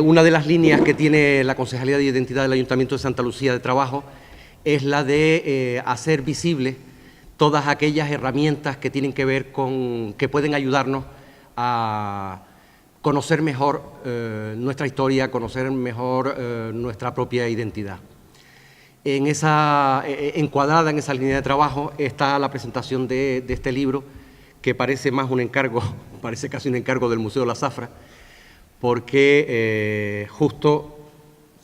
Una de las líneas que tiene la Concejalía de Identidad del Ayuntamiento de Santa Lucía de Trabajo es la de hacer visible todas aquellas herramientas que tienen que ver con, que pueden ayudarnos a conocer mejor nuestra historia, conocer mejor nuestra propia identidad. Encuadrada en esa línea de trabajo está la presentación de este libro, que parece más un encargo, parece casi un encargo del Museo La Zafra, porque justo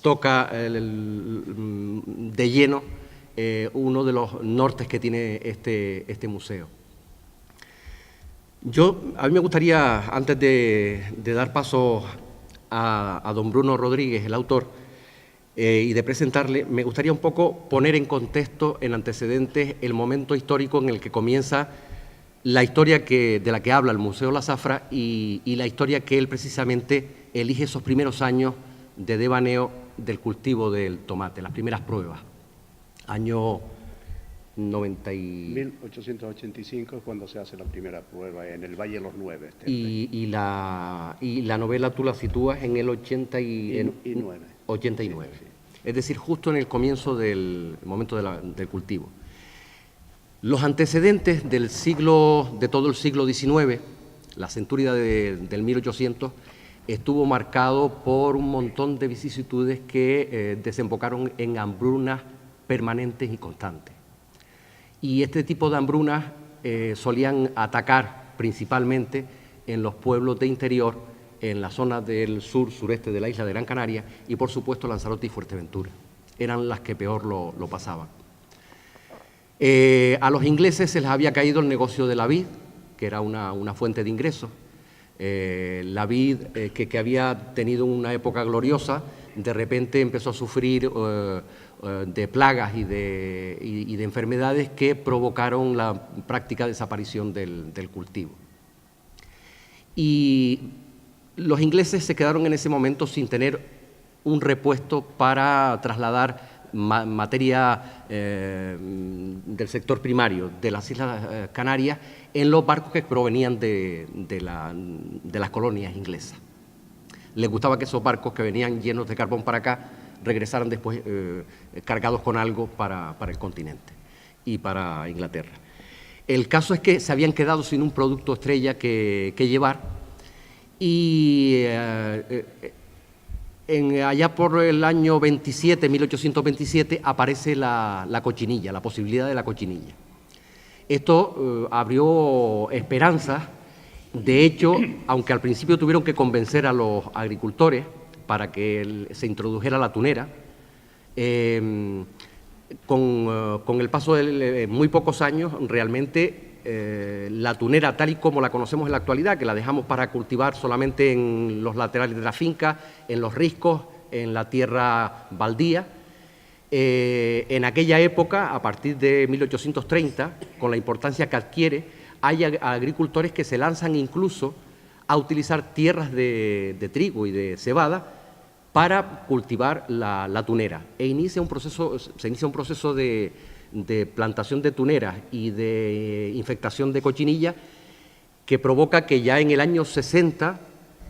toca de lleno uno de los nortes que tiene este museo. A mí me gustaría, antes de dar paso a don Bruno Rodríguez, el autor, y de presentarle, me gustaría un poco poner en contexto, en antecedentes, el momento histórico en el que comienza la historia de la que habla el Museo La Zafra y la historia que él precisamente elige esos primeros años de devaneo del cultivo del tomate, las primeras pruebas. Año 1885 es cuando se hace la primera prueba en el Valle de los Nueve. Y la novela tú la sitúas en el 89. Sí. Es decir, justo en el comienzo del momento del cultivo. Los antecedentes de todo el siglo XIX, la centuria del 1800, estuvo marcado por un montón de vicisitudes que desembocaron en hambrunas permanentes y constantes. Y este tipo de hambrunas solían atacar principalmente en los pueblos de interior, en la zona del sureste de la isla de Gran Canaria y, por supuesto, Lanzarote y Fuerteventura. Eran las que peor lo pasaban. A los ingleses se les había caído el negocio de la vid, que era una fuente de ingresos. La vid, que había tenido una época gloriosa, de repente empezó a sufrir de plagas y de enfermedades que provocaron la práctica desaparición del cultivo. Y los ingleses se quedaron en ese momento sin tener un repuesto para trasladar materia del sector primario de las Islas Canarias en los barcos que provenían de las colonias inglesas. Les gustaba que esos barcos que venían llenos de carbón para acá regresaran después cargados con algo para el continente y para Inglaterra. El caso es que se habían quedado sin un producto estrella que llevar y allá por el año 1827, aparece la cochinilla, la posibilidad de la cochinilla. Esto abrió esperanzas. De hecho, aunque al principio tuvieron que convencer a los agricultores para que se introdujera la tunera, con el paso de muy pocos años, realmente la tunera, tal y como la conocemos en la actualidad, que la dejamos para cultivar solamente en los laterales de la finca, en los riscos, en la tierra baldía, en aquella época, a partir de 1830, con la importancia que adquiere, hay agricultores que se lanzan incluso a utilizar tierras de trigo y de cebada para cultivar la tunera. Se inicia un proceso de plantación de tuneras y de infectación de cochinilla que provoca que ya en el año 60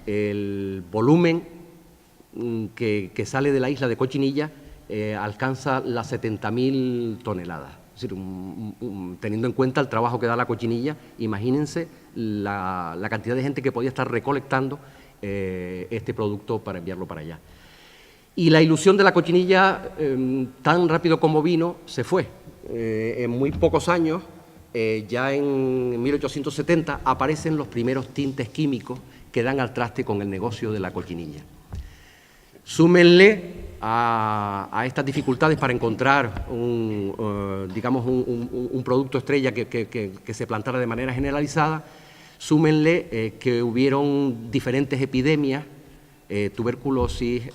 el volumen que sale de la isla de Cochinilla alcanza las 70.000 toneladas. Es decir, teniendo en cuenta el trabajo que da la cochinilla, imagínense la cantidad de gente que podía estar recolectando este producto para enviarlo para allá. Y la ilusión de la cochinilla, tan rápido como vino, se fue. En muy pocos años, ya en 1870, aparecen los primeros tintes químicos que dan al traste con el negocio de la cochinilla. Súmenle a estas dificultades para encontrar un producto estrella que se plantara de manera generalizada, súmenle que hubieron diferentes epidemias, tuberculosis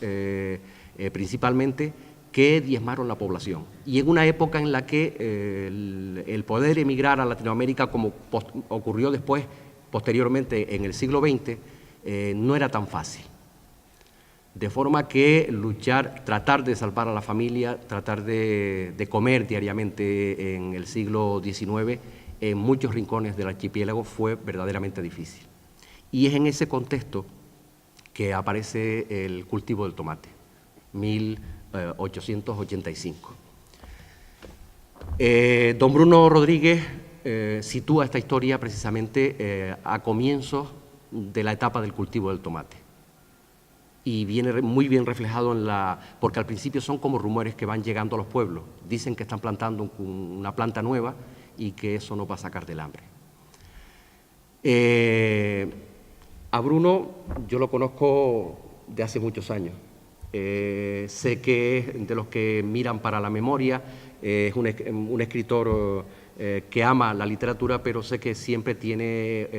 principalmente, que diezmaron la población. Y en una época en la que el poder emigrar a Latinoamérica, como ocurrió después, posteriormente en el siglo XX, no era tan fácil. De forma que tratar de salvar a la familia, tratar de comer diariamente en el siglo XIX, en muchos rincones del archipiélago fue verdaderamente difícil. Y es en ese contexto que aparece el cultivo del tomate, 1885. Don Bruno Rodríguez sitúa esta historia precisamente a comienzos de la etapa del cultivo del tomate. Y viene muy bien reflejado porque al principio son como rumores que van llegando a los pueblos. Dicen que están plantando una planta nueva y que eso no va a sacar del hambre. A Bruno yo lo conozco de hace muchos años. Sé que es de los que miran para la memoria, es un escritor que ama la literatura, pero sé que siempre tiene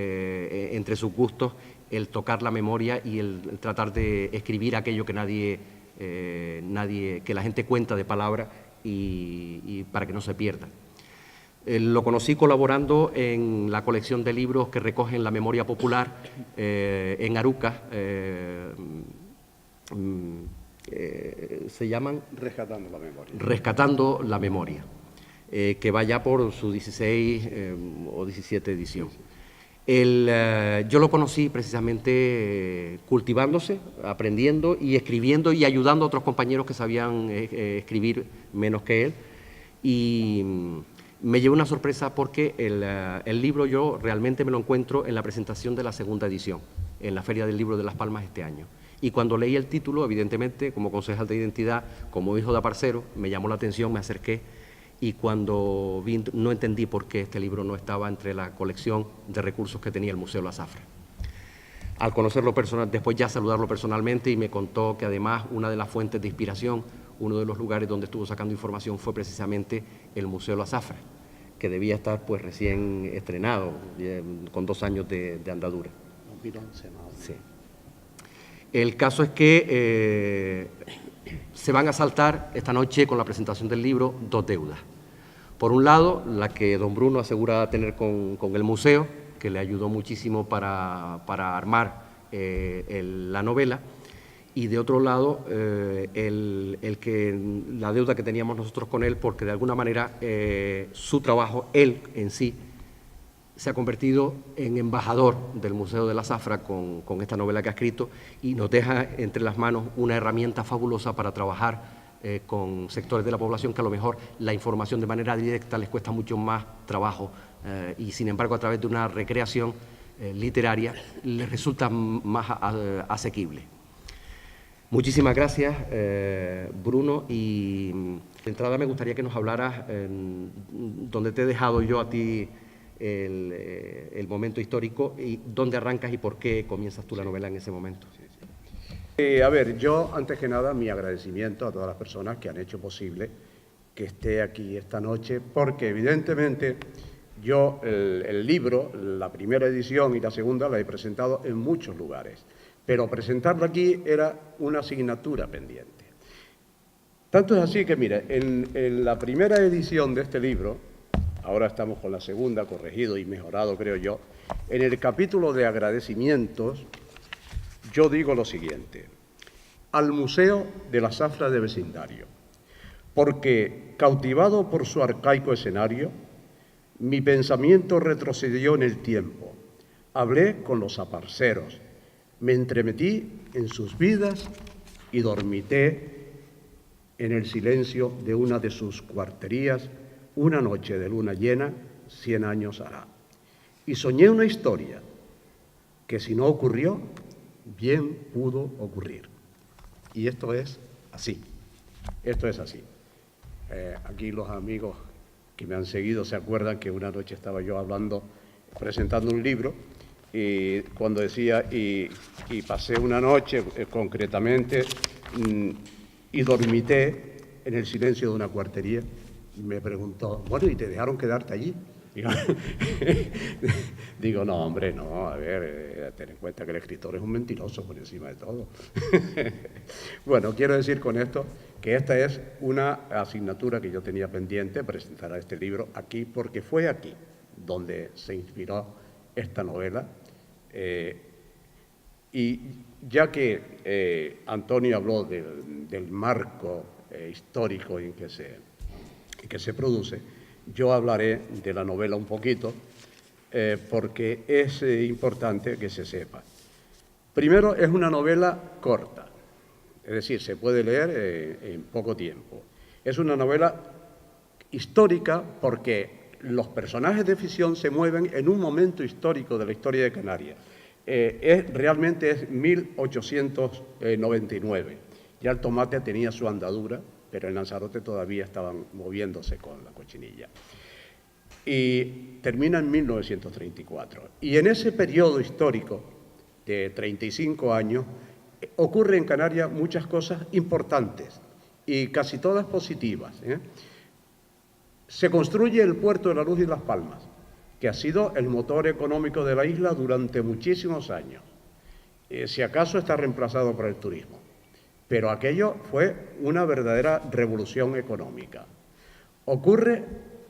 entre sus gustos el tocar la memoria y el tratar de escribir aquello que que la gente cuenta de palabra y para que no se pierda. Lo conocí colaborando en la colección de libros que recogen la memoria popular en Arucas, se llaman Rescatando la memoria. Rescatando la memoria, que va ya por su 16 o 17 edición. Yo lo conocí precisamente cultivándose, aprendiendo y escribiendo y ayudando a otros compañeros que sabían escribir menos que él. Y me llevó una sorpresa porque el libro yo realmente me lo encuentro en la presentación de la segunda edición, en la Feria del Libro de Las Palmas este año. Y cuando leí el título, evidentemente, como concejal de identidad, como hijo de aparcero, me llamó la atención, me acerqué. Y cuando vi, no entendí por qué este libro no estaba entre la colección de recursos que tenía el Museo La Zafra. Al conocerlo personal, después ya saludarlo personalmente, y me contó que además una de las fuentes de inspiración, uno de los lugares donde estuvo sacando información fue precisamente el Museo La Zafra, que debía estar pues recién estrenado, con 2 años de andadura. 2011, ¿no? Sí. El caso es que se van a saltar esta noche con la presentación del libro 2 deudas. Por un lado, la que don Bruno asegura tener con el museo, que le ayudó muchísimo para armar la novela, y de otro lado, la deuda que teníamos nosotros con él, porque de alguna manera su trabajo, él en sí, se ha convertido en embajador del Museo de la Zafra con esta novela que ha escrito, y nos deja entre las manos una herramienta fabulosa para trabajar con sectores de la población que a lo mejor la información de manera directa les cuesta mucho más trabajo y sin embargo a través de una recreación literaria les resulta más asequible. Muchísimas gracias, Bruno, y de entrada me gustaría que nos hablaras donde te he dejado yo a ti el momento histórico y dónde arrancas y por qué comienzas tú la novela en ese momento. A ver, yo antes que nada mi agradecimiento a todas las personas que han hecho posible que esté aquí esta noche, porque evidentemente yo el libro, la primera edición y la segunda la he presentado en muchos lugares, pero presentarlo aquí era una asignatura pendiente. Tanto es así que, mire, en la primera edición de este libro, ahora estamos con la segunda, corregido y mejorado, creo yo, en el capítulo de agradecimientos, yo digo lo siguiente: al Museo de la Zafra de Vecindario, porque, cautivado por su arcaico escenario, mi pensamiento retrocedió en el tiempo. Hablé con los aparceros, me entremetí en sus vidas y dormité en el silencio de una de sus cuarterías una noche de luna llena, 100 años hará. Y soñé una historia que si no ocurrió, bien pudo ocurrir. Y esto es así, esto es así. Aquí los amigos que me han seguido se acuerdan que una noche estaba yo hablando, presentando un libro, y cuando decía, y pasé una noche concretamente, y dormité en el silencio de una cuartería, y me preguntó, bueno, ¿y te dejaron quedarte allí? Digo, no, hombre, no, a ver, ten en cuenta que el escritor es un mentiroso por encima de todo. Bueno, quiero decir con esto que esta es una asignatura que yo tenía pendiente, presentar a este libro aquí, porque fue aquí donde se inspiró esta novela. Y ya que Antonio habló del marco histórico en que se produce, yo hablaré de la novela un poquito, porque es importante que se sepa. Primero, es una novela corta, es decir, se puede leer en poco tiempo. Es una novela histórica porque los personajes de ficción se mueven en un momento histórico de la historia de Canarias. Realmente es 1899. Ya el tomate tenía su andadura, pero en Lanzarote todavía estaban moviéndose con la cochinilla. Y termina en 1934. Y en ese periodo histórico de 35 años ocurre en Canarias muchas cosas importantes y casi todas positivas. Se construye el puerto de La Luz y Las Palmas, que ha sido el motor económico de la isla durante muchísimos años. Si acaso está reemplazado por el turismo. Pero aquello fue una verdadera revolución económica. Ocurre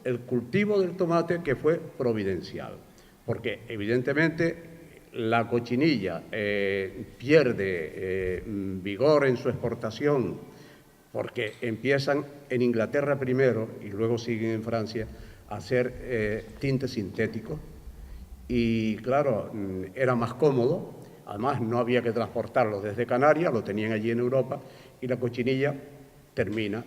el cultivo del tomate, que fue providencial, porque evidentemente la cochinilla pierde vigor en su exportación, porque empiezan en Inglaterra primero y luego siguen en Francia a hacer tintes sintéticos. Y claro, era más cómodo. Además, no había que transportarlo desde Canarias, lo tenían allí en Europa, y la cochinilla termina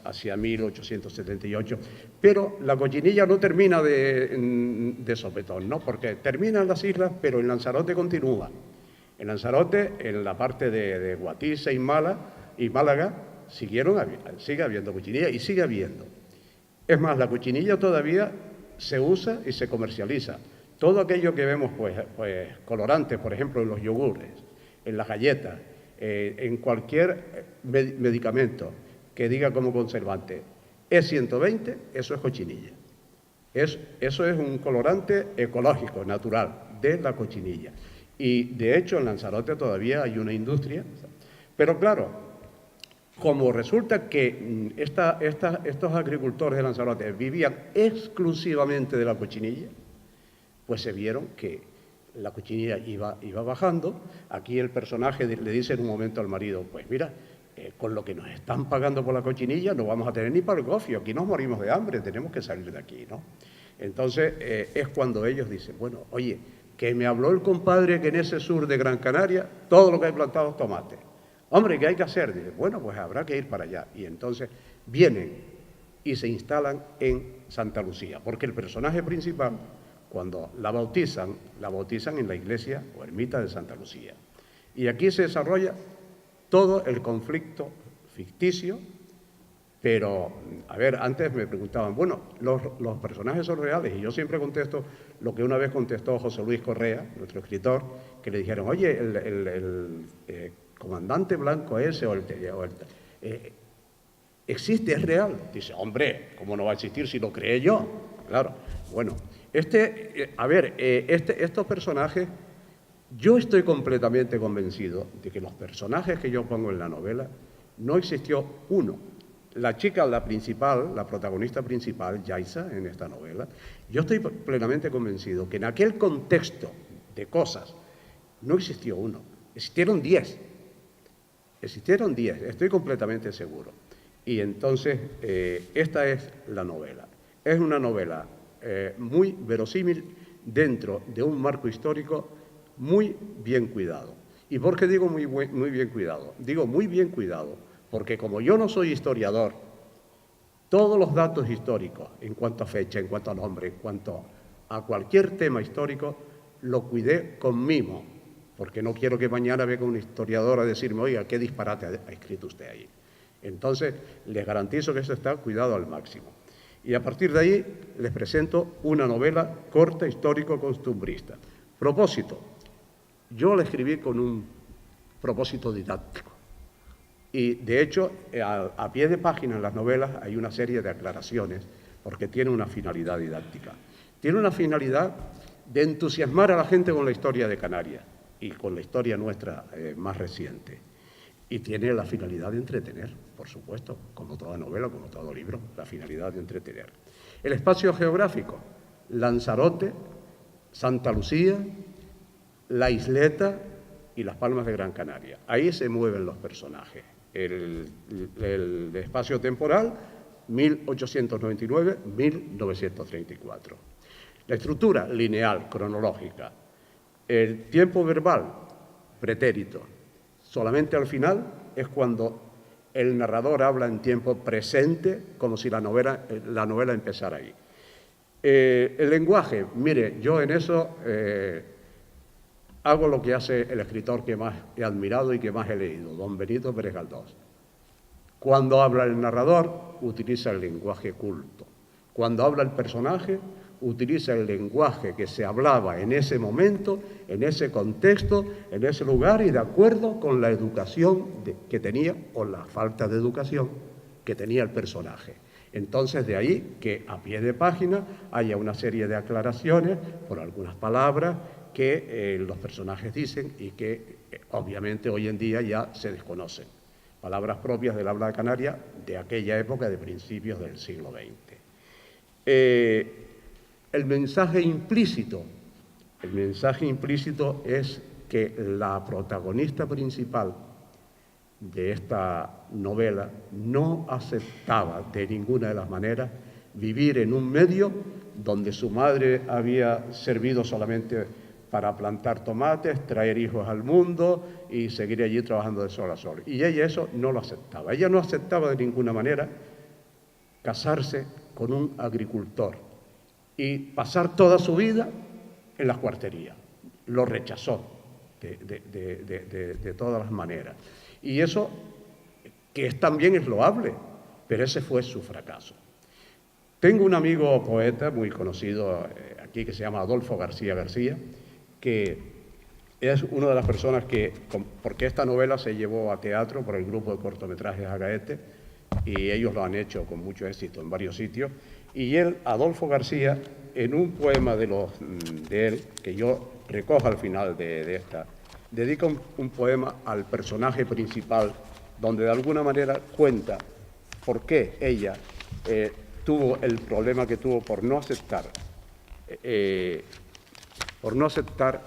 hacia 1878. Pero la cochinilla no termina de sopetón, ¿no? Porque termina en las islas, pero en Lanzarote continúa. En Lanzarote, en la parte de Guatiza y Málaga, sigue habiendo cochinilla y sigue habiendo. Es más, la cochinilla todavía se usa y se comercializa. Todo aquello que vemos, pues colorantes, por ejemplo, en los yogures, en las galletas, en cualquier medicamento que diga como conservante E120, eso es cochinilla. Eso es un colorante ecológico, natural, de la cochinilla. Y, de hecho, en Lanzarote todavía hay una industria. Pero, claro, como resulta que estos agricultores de Lanzarote vivían exclusivamente de la cochinilla, pues se vieron que la cochinilla iba bajando. Aquí el personaje le dice en un momento al marido, pues mira, con lo que nos están pagando por la cochinilla no vamos a tener ni para el gofio, aquí nos morimos de hambre, tenemos que salir de aquí, ¿no? Entonces es cuando ellos dicen, bueno, oye, que me habló el compadre que en ese sur de Gran Canaria todo lo que hay plantado es tomate. Hombre, ¿qué hay que hacer? Dice, bueno, pues habrá que ir para allá. Y entonces vienen y se instalan en Santa Lucía, porque el personaje principal, cuando la bautizan en la iglesia o ermita de Santa Lucía. Y aquí se desarrolla todo el conflicto ficticio, pero, a ver, antes me preguntaban, bueno, los personajes son reales, y yo siempre contesto lo que una vez contestó José Luis Correa, nuestro escritor, que le dijeron, oye, el comandante blanco ese, ¿existe, es real? Dice, hombre, ¿cómo no va a existir si lo creé yo? Claro, bueno. Estos personajes, yo estoy completamente convencido de que los personajes que yo pongo en la novela no existió uno. La chica, la principal, la protagonista principal, Yaisa, en esta novela, yo estoy plenamente convencido que en aquel contexto de cosas no existió uno, existieron 10. Existieron 10, estoy completamente seguro. Y entonces, esta es la novela. Es una novela muy verosímil dentro de un marco histórico muy bien cuidado. ¿Y por qué digo muy bien cuidado? Digo muy bien cuidado porque como yo no soy historiador, todos los datos históricos en cuanto a fecha, en cuanto a nombre, en cuanto a cualquier tema histórico, lo cuidé con mimo, porque no quiero que mañana venga un historiador a decirme, oiga, qué disparate ha escrito usted ahí. Entonces, les garantizo que eso está cuidado al máximo. Y a partir de ahí les presento una novela corta, histórico-costumbrista. Propósito. Yo la escribí con un propósito didáctico. Y, de hecho, a pie de página en las novelas hay una serie de aclaraciones porque tiene una finalidad didáctica. Tiene una finalidad de entusiasmar a la gente con la historia de Canarias y con la historia nuestra más reciente. Y tiene la finalidad de entretener, por supuesto, como toda novela, como todo libro, la finalidad de entretener. El espacio geográfico, Lanzarote, Santa Lucía, La Isleta y Las Palmas de Gran Canaria. Ahí se mueven los personajes. El espacio temporal, 1899-1934. La estructura lineal, cronológica. El tiempo verbal, pretérito. Solamente al final es cuando el narrador habla en tiempo presente, como si la novela empezara ahí. El lenguaje, mire, yo en eso hago lo que hace el escritor que más he admirado y que más he leído, don Benito Pérez Galdós. Cuando habla el narrador, utiliza el lenguaje culto. Cuando habla el personaje, utiliza el lenguaje que se hablaba en ese momento, en ese contexto, en ese lugar y de acuerdo con la educación que tenía o la falta de educación que tenía el personaje. Entonces, de ahí que a pie de página haya una serie de aclaraciones por algunas palabras que los personajes dicen y que obviamente hoy en día ya se desconocen. Palabras propias del habla canaria de aquella época, de principios del siglo XX. El mensaje implícito es que la protagonista principal de esta novela no aceptaba de ninguna de las maneras vivir en un medio donde su madre había servido solamente para plantar tomates, traer hijos al mundo y seguir allí trabajando de sol a sol. Y ella eso no lo aceptaba. Ella no aceptaba de ninguna manera casarse con un agricultor y pasar toda su vida en las cuarterías. Lo rechazó de todas las maneras. Y eso, que también es loable, pero ese fue su fracaso. Tengo un amigo poeta muy conocido aquí que se llama Adolfo García García, que es una de las personas que, porque esta novela se llevó a teatro por el grupo de cortometrajes Agaete, y ellos lo han hecho con mucho éxito en varios sitios, y él, Adolfo García, en un poema de él, que yo recojo al final de esta, dedica un poema al personaje principal, donde de alguna manera cuenta por qué ella tuvo el problema que tuvo por no aceptar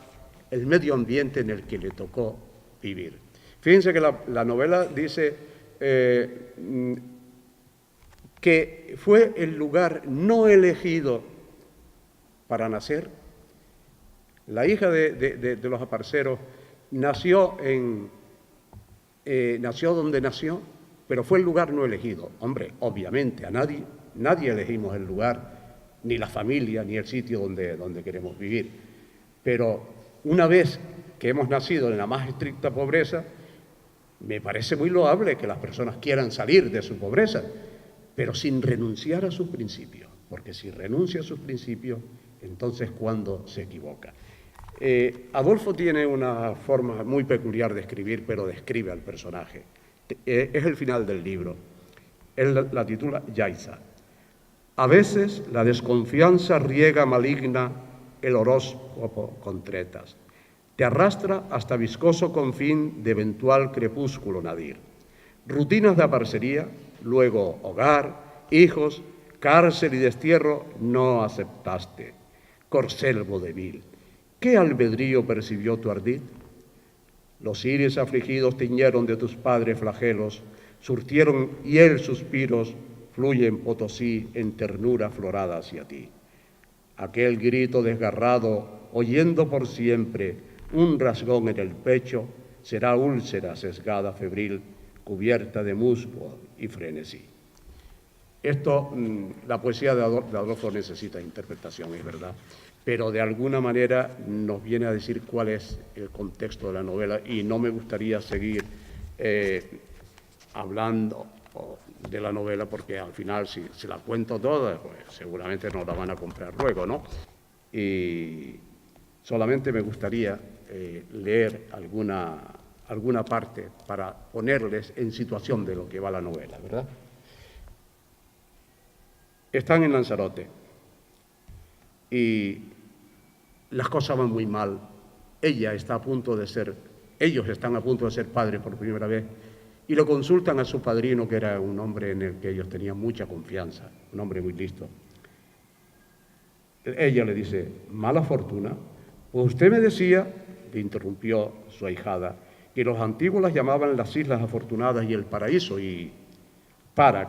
el medio ambiente en el que le tocó vivir. Fíjense que la novela dice que fue el lugar no elegido para nacer. La hija de los aparceros nació donde nació, pero fue el lugar no elegido. Hombre, obviamente, a nadie elegimos el lugar, ni la familia, ni el sitio donde queremos vivir. Pero una vez que hemos nacido en la más estricta pobreza, me parece muy loable que las personas quieran salir de su pobreza, pero sin renunciar a sus principios, porque si renuncia a sus principios, entonces ¿cuándo se equivoca? Adolfo tiene una forma muy peculiar de escribir, pero describe al personaje. Es el final del libro. Él la titula Yaiza. A veces la desconfianza riega maligna el horóscopo con tretas. Te arrastra hasta viscoso confín de eventual crepúsculo nadir. Rutinas de aparcería, luego hogar, hijos, cárcel y destierro no aceptaste. Corcel vodevil. ¿Qué albedrío percibió tu ardid? Los iris afligidos tiñeron de tus padres flagelos, surtieron hiel suspiros, fluyen Potosí en ternura florada hacia ti. Aquel grito desgarrado, oyendo por siempre un rasgón en el pecho, será úlcera sesgada febril, cubierta de musgo y frenesí. Esto, la poesía de Adolfo necesita interpretación, es verdad, pero de alguna manera nos viene a decir cuál es el contexto de la novela y no me gustaría seguir hablando de la novela porque al final si se la cuento toda, pues seguramente no la van a comprar luego, ¿no? Y solamente me gustaría leer alguna parte para ponerles en situación de lo que va la novela, ¿verdad? Están en Lanzarote y las cosas van muy mal. Ellos están a punto de ser padres por primera vez y lo consultan a su padrino, que era un hombre en el que ellos tenían mucha confianza, un hombre muy listo. Ella le dice, mala fortuna, pues usted me decía, le interrumpió su ahijada, que los antiguos las llamaban las Islas Afortunadas y el Paraíso, y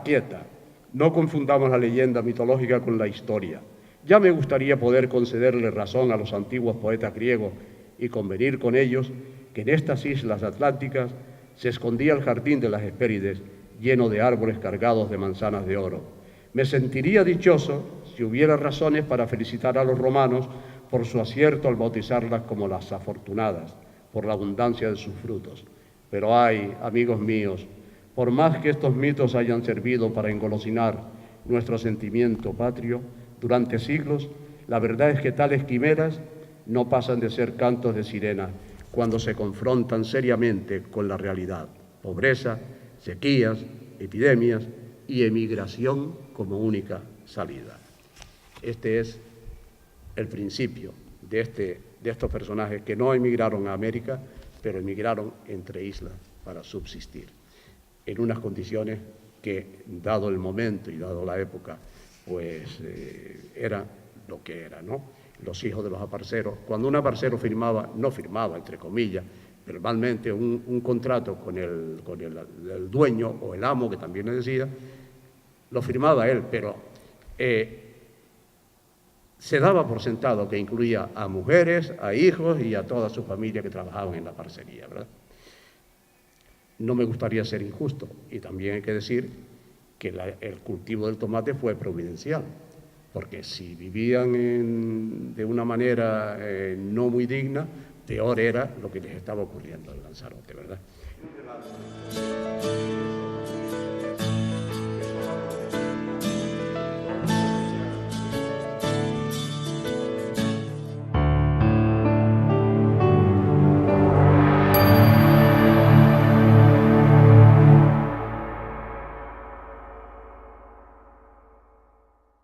quieta, no confundamos la leyenda mitológica con la historia. Ya me gustaría poder concederle razón a los antiguos poetas griegos y convenir con ellos que en estas islas atlánticas se escondía el jardín de las Hespérides, lleno de árboles cargados de manzanas de oro. Me sentiría dichoso si hubiera razones para felicitar a los romanos por su acierto al bautizarlas como las afortunadas, por la abundancia de sus frutos. Pero ay, amigos míos, por más que estos mitos hayan servido para engolosinar nuestro sentimiento patrio durante siglos, la verdad es que tales quimeras no pasan de ser cantos de sirena cuando se confrontan seriamente con la realidad: pobreza, sequías, epidemias y emigración como única salida. Este es el principio de estos personajes que no emigraron a América, pero emigraron entre islas para subsistir, en unas condiciones que, dado el momento y dado la época, pues era lo que era, ¿no? Los hijos de los aparceros. Cuando un aparcero firmaba, no firmaba, entre comillas, verbalmente un contrato con el dueño o el amo, que también le decía, lo firmaba él, pero se daba por sentado que incluía a mujeres, a hijos y a toda su familia que trabajaban en la parcería, ¿verdad? No me gustaría ser injusto, y también hay que decir que el cultivo del tomate fue providencial, porque si vivían de una manera no muy digna, peor era lo que les estaba ocurriendo en Lanzarote, ¿verdad?